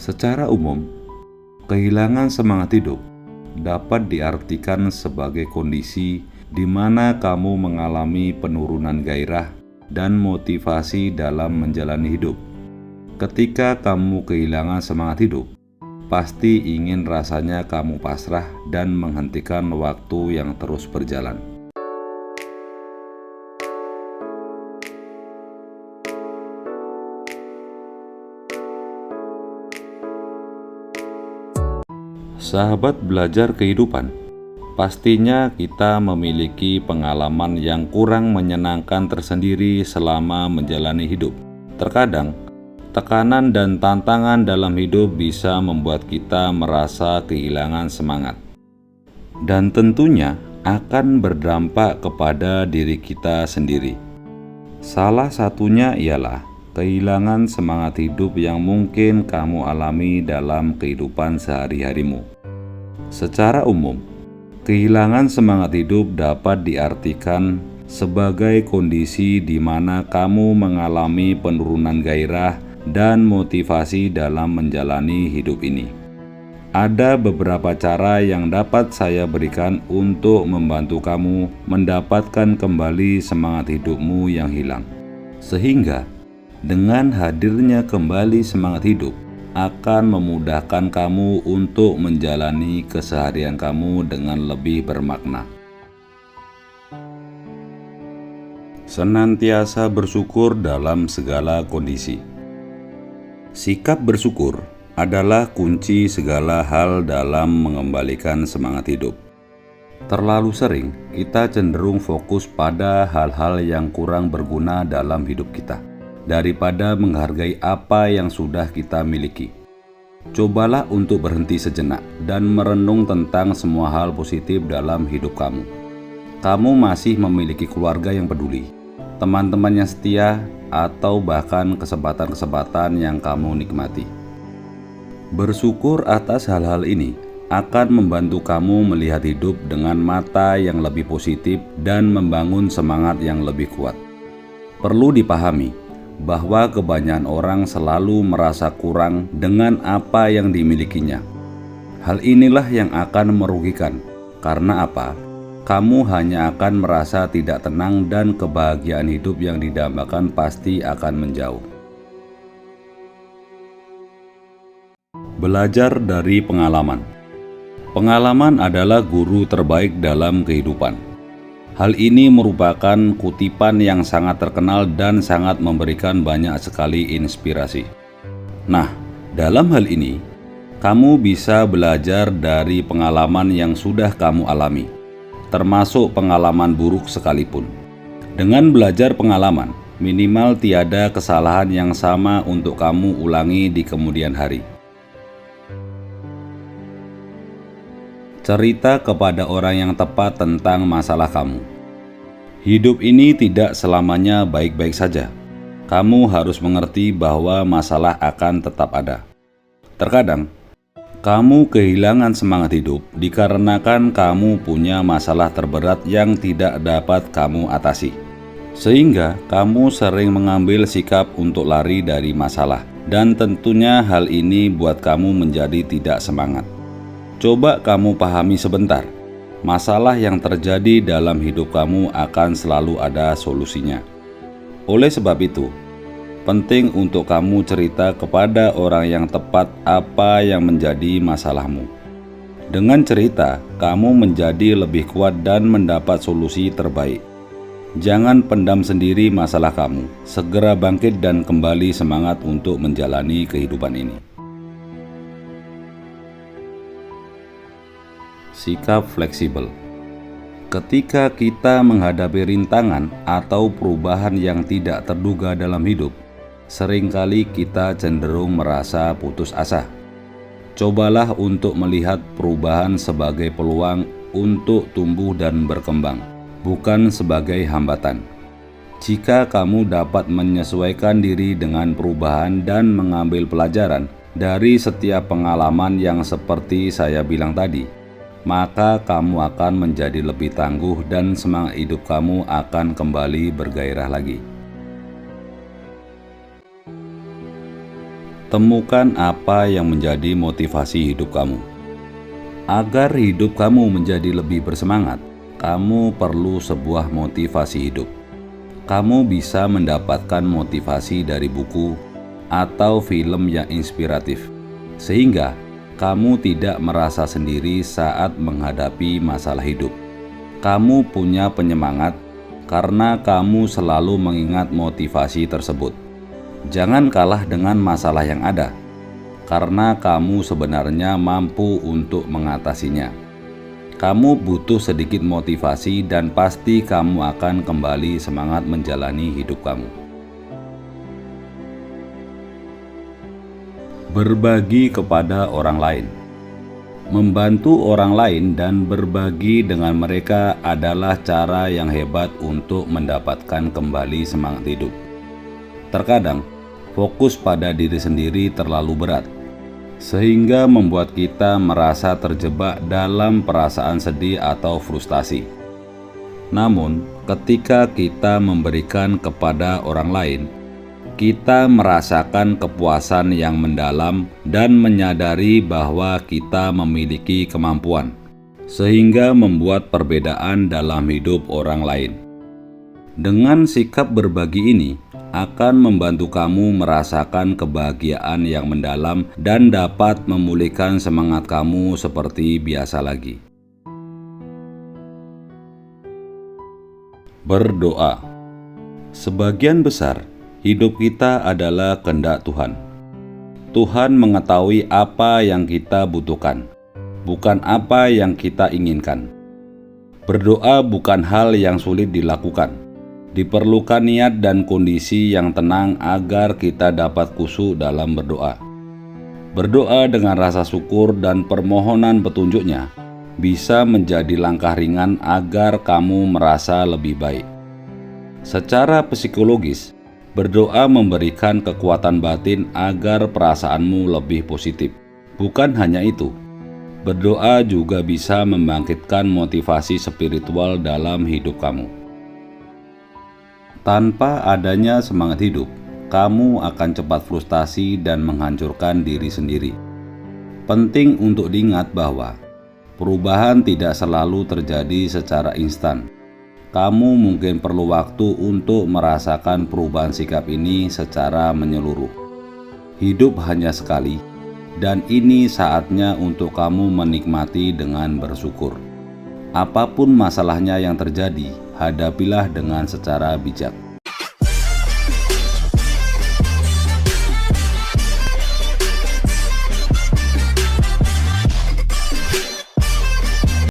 Secara umum, kehilangan semangat hidup dapat diartikan sebagai kondisi di mana kamu mengalami penurunan gairah dan motivasi dalam menjalani hidup. Ketika kamu kehilangan semangat hidup, pasti ingin rasanya kamu pasrah dan menghentikan waktu yang terus berjalan. Sahabat belajar kehidupan, pastinya kita memiliki pengalaman yang kurang menyenangkan tersendiri selama menjalani hidup. Terkadang, tekanan dan tantangan dalam hidup bisa membuat kita merasa kehilangan semangat. Dan tentunya akan berdampak kepada diri kita sendiri. Salah satunya ialah kehilangan semangat hidup yang mungkin kamu alami dalam kehidupan sehari-harimu. Secara umum, kehilangan semangat hidup dapat diartikan sebagai kondisi di mana kamu mengalami penurunan gairah dan motivasi dalam menjalani hidup ini. Ada beberapa cara yang dapat saya berikan untuk membantu kamu mendapatkan kembali semangat hidupmu yang hilang. Sehingga, dengan hadirnya kembali semangat hidup, akan memudahkan kamu untuk menjalani keseharian kamu dengan lebih bermakna. Senantiasa bersyukur dalam segala kondisi. Sikap bersyukur adalah kunci segala hal dalam mengembalikan semangat hidup. Terlalu sering kita cenderung fokus pada hal-hal yang kurang berguna dalam hidup kita, daripada menghargai apa yang sudah kita miliki. Cobalah untuk berhenti sejenak dan merenung tentang semua hal positif dalam hidup kamu. Kamu masih memiliki keluarga yang peduli, teman-teman yang setia, atau bahkan kesempatan-kesempatan yang kamu nikmati. Bersyukur atas hal-hal ini akan membantu kamu melihat hidup dengan mata yang lebih positif dan membangun semangat yang lebih kuat. Perlu dipahami bahwa kebanyakan orang selalu merasa kurang dengan apa yang dimilikinya. Hal inilah yang akan merugikan. Karena apa? Kamu hanya akan merasa tidak tenang dan kebahagiaan hidup yang didambakan pasti akan menjauh. Belajar dari pengalaman. Pengalaman adalah guru terbaik dalam kehidupan. Hal ini merupakan kutipan yang sangat terkenal dan sangat memberikan banyak sekali inspirasi. Nah, dalam hal ini, kamu bisa belajar dari pengalaman yang sudah kamu alami, termasuk pengalaman buruk sekalipun. Dengan belajar pengalaman, minimal tiada kesalahan yang sama untuk kamu ulangi di kemudian hari. Cerita kepada orang yang tepat tentang masalah kamu. Hidup ini tidak selamanya baik-baik saja. Kamu harus mengerti bahwa masalah akan tetap ada. Terkadang, kamu kehilangan semangat hidup dikarenakan kamu punya masalah terberat yang tidak dapat kamu atasi. Sehingga kamu sering mengambil sikap untuk lari dari masalah. Dan tentunya hal ini buat kamu menjadi tidak semangat. Coba kamu pahami sebentar, masalah yang terjadi dalam hidup kamu akan selalu ada solusinya. Oleh sebab itu, penting untuk kamu cerita kepada orang yang tepat apa yang menjadi masalahmu. Dengan cerita, kamu menjadi lebih kuat dan mendapat solusi terbaik. Jangan pendam sendiri masalah kamu, segera bangkit dan kembali semangat untuk menjalani kehidupan ini. Sikap fleksibel. Ketika kita menghadapi rintangan atau perubahan yang tidak terduga dalam hidup, seringkali kita cenderung merasa putus asa. Cobalah untuk melihat perubahan sebagai peluang untuk tumbuh dan berkembang, bukan sebagai hambatan. Jika kamu dapat menyesuaikan diri dengan perubahan dan mengambil pelajaran dari setiap pengalaman yang seperti saya bilang tadi, maka kamu akan menjadi lebih tangguh dan semangat hidup kamu akan kembali bergairah lagi. Temukan apa yang menjadi motivasi hidup kamu. Agar hidup kamu menjadi lebih bersemangat, kamu perlu sebuah motivasi hidup. Kamu bisa mendapatkan motivasi dari buku atau film yang inspiratif, sehingga kamu tidak merasa sendiri saat menghadapi masalah hidup. Kamu punya penyemangat karena kamu selalu mengingat motivasi tersebut. Jangan kalah dengan masalah yang ada, karena kamu sebenarnya mampu untuk mengatasinya. Kamu butuh sedikit motivasi dan pasti kamu akan kembali semangat menjalani hidup kamu. Berbagi kepada orang lain. Membantu orang lain dan berbagi dengan mereka adalah cara yang hebat untuk mendapatkan kembali semangat hidup. Terkadang, fokus pada diri sendiri terlalu berat, sehingga membuat kita merasa terjebak dalam perasaan sedih atau frustasi. Namun, ketika kita memberikan kepada orang lain, kita merasakan kepuasan yang mendalam dan menyadari bahwa kita memiliki kemampuan, sehingga membuat perbedaan dalam hidup orang lain. Dengan sikap berbagi ini, akan membantu kamu merasakan kebahagiaan yang mendalam dan dapat memulihkan semangat kamu seperti biasa lagi. Berdoa. Sebagian besar hidup kita adalah kehendak Tuhan. Tuhan mengetahui apa yang kita butuhkan, bukan apa yang kita inginkan. Berdoa bukan hal yang sulit dilakukan. Diperlukan niat dan kondisi yang tenang agar kita dapat khusyuk dalam berdoa. Berdoa dengan rasa syukur dan permohonan petunjuknya bisa menjadi langkah ringan agar kamu merasa lebih baik. Secara psikologis, berdoa memberikan kekuatan batin agar perasaanmu lebih positif. Bukan hanya itu, berdoa juga bisa membangkitkan motivasi spiritual dalam hidup kamu. Tanpa adanya semangat hidup, kamu akan cepat frustasi dan menghancurkan diri sendiri. Penting untuk diingat bahwa perubahan tidak selalu terjadi secara instan. Kamu mungkin perlu waktu untuk merasakan perubahan sikap ini secara menyeluruh. Hidup hanya sekali, dan ini saatnya untuk kamu menikmati dengan bersyukur. Apapun masalahnya yang terjadi, hadapilah dengan secara bijak.